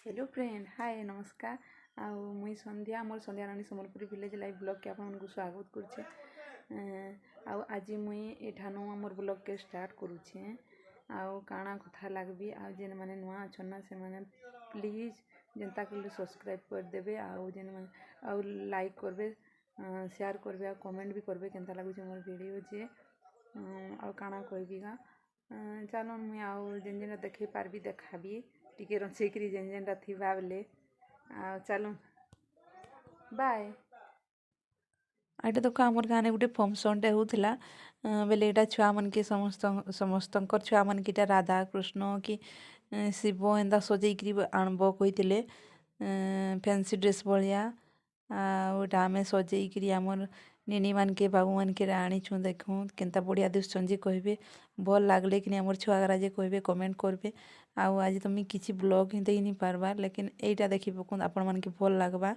Hello friend हाय नमस्कार। आउ मुई संध्या मोर संध्या रानी सम्बलपुरी विलेज लाइव ब्लॉग के आपको स्वागत करुचे। आउ आज मुई एठानु मोर ब्लॉग के स्टार्ट करुचे। आउ काଣା कथा लागबी आउ जेन माने नुआ अछन ना से माने प्लीज जनता के सब्सक्राइब कर देबे आउ जेन माने आउ लाइक करबे शेयर करबे आ कमेंट भी करबे केनता लागुचे मोर वीडियो जे आउ काଣା कहबी गा चलो मुई आउ जेन जेन देखै पारबी देखाबी टिके रचेकरी जेन जेनटा थिबा बेले चलो बाय। एटा देख आमर गाँव गोटे फंक्शनटे होता बेले यहाँ छुआ मन के समस्त छुआ मन के राधा कृष्ण कि शिव एंता सजेकरी आणब कही फैंसी ड्रेस भाया आटा आम सजेकरी आमर निनी मान के बाबू मान के आनीछू देखूँ केनता बढ़िया दिशुन जे कहे भल लगले कि आमर छुआगरा जे कहे कमेंट करबे। आउ आज तो मुझे किसी ब्लॉग ही दे नहीं पारबार लेकिन एटा देखी पकड़ आपण मन के भल लगवा।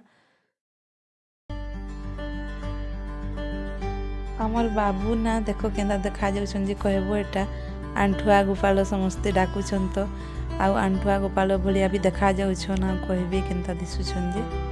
आमर बाबू ना देख केनता देखा जाउछन जे कहबो एटा आंठुआ गोपाल समस्ते डाकुछन तो आउ आंठुआ गोपाल भलिया भी देखा जाउछन आ कहबे केनता दिसुछन जे।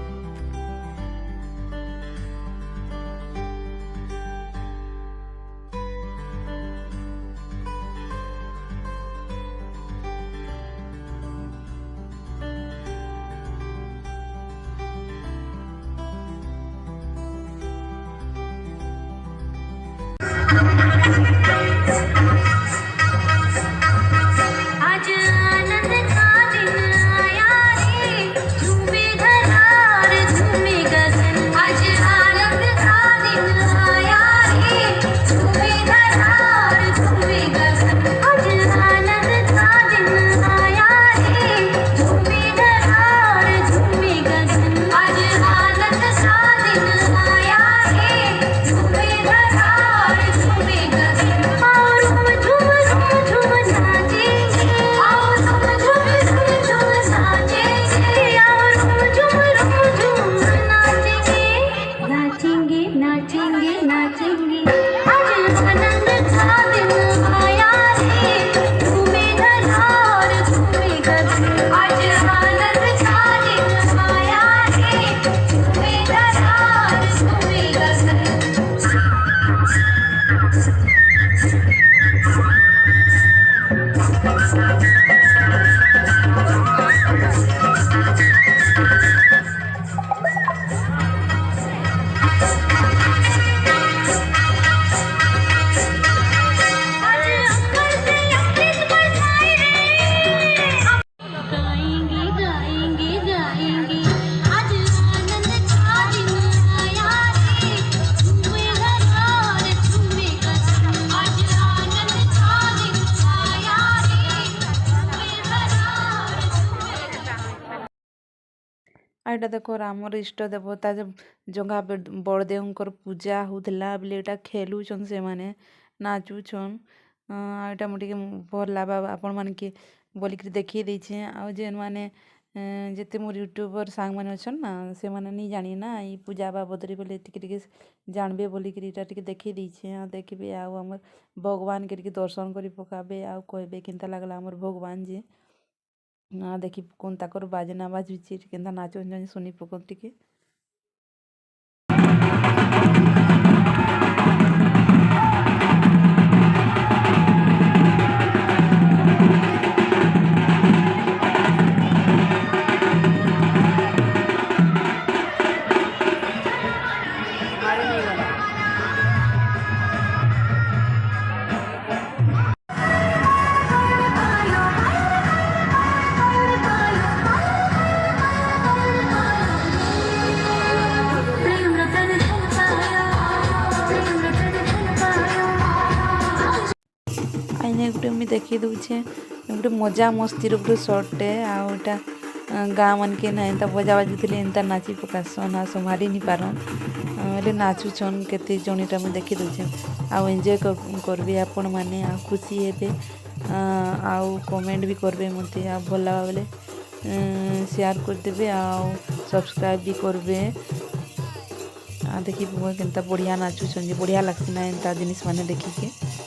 एटा देखो रामर इष्ट देवता जगह बड़देवकर पूजा होता बोले यहाँ खेलुन से माने नाचुन एटा मुझे भल लगा आपण मन के बोलिक देखी देछे आउ जेन माने जिते मोर यूट्यूबर सांग मैंने अच्छा ना से मैंने नहीं जानी ना ये पूजा बाबदरी बोले टिके जानबे बोलिक टिके देखी देछे देखबे आउ हमर भगवान के दर्शन करी पकाबे आउ कहबे केनता लागला हमर भगवान जी देखी कौन ताकर बाजना बाजुची केनता नाचन सुनी पकड़ टिके। आईने गोटे मुझे देखी दूचे गोटे मजा मस्ती गोटे सर्टे आटा गाँ मन के ना एंता बजा बाजुले एंता नाची पकासन आ संभाली नहीं पारन बोले नाचुछन केते जनीटा मुझे देखी दूचे आउ एंजॉय करबे आपण माने आ खुशी हेबे आउ कमेंट भी करबे मते आ भल लगा बोले शेयर कर देबे आउ सब्सक्राइब भी करबे देखी केनता बढ़िया नाचुछन बढ़िया लगसी ना एंता जिनिस माने देखी के।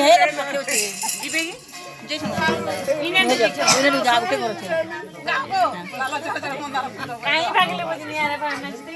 हे रे पके होते जिबे की जे इने भी जा उठे करते काई भागले बजनी यार नचते